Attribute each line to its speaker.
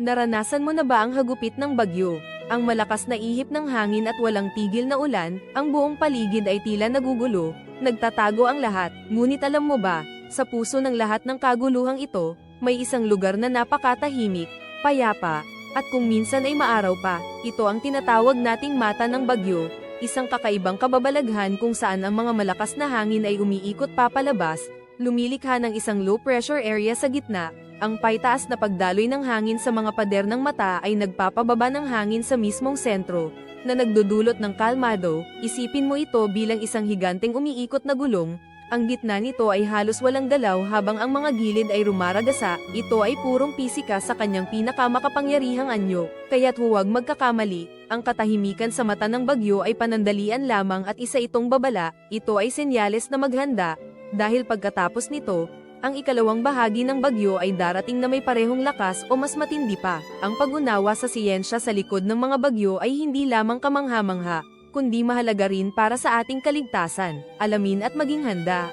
Speaker 1: Naranasan mo na ba ang hagupit ng bagyo? Ang malakas na ihip ng hangin at walang tigil na ulan, ang buong paligid ay tila nagugulo, nagtatago ang lahat. Ngunit alam mo ba, sa puso ng lahat ng kaguluhang ito, may isang lugar na napakatahimik, payapa, at kung minsan ay maaraw pa. Ito ang tinatawag nating mata ng bagyo, isang kakaibang kababalaghan kung saan ang mga malakas na hangin ay umiikot papalabas, lumilikha ng isang low pressure area sa gitna. Ang paitaas na pagdaloy ng hangin sa mga pader ng mata ay nagpapababa ng hangin sa mismong sentro, na nagdudulot ng kalmado. Isipin mo ito bilang isang higanteng umiikot na gulong. Ang gitna nito ay halos walang galaw habang ang mga gilid ay rumaragasa. Ito ay purong pisika sa kanyang pinakamakapangyarihang anyo. Kaya't huwag magkakamali, ang katahimikan sa mata ng bagyo ay panandalian lamang at isa itong babala. Ito ay senyales na maghanda, dahil pagkatapos nito, ang ikalawang bahagi ng bagyo ay darating na may parehong lakas o mas matindi pa. Ang pag-unawa sa siyensya sa likod ng mga bagyo ay hindi lamang kamangha-mangha, kundi mahalaga rin para sa ating kaligtasan. Alamin at maging handa.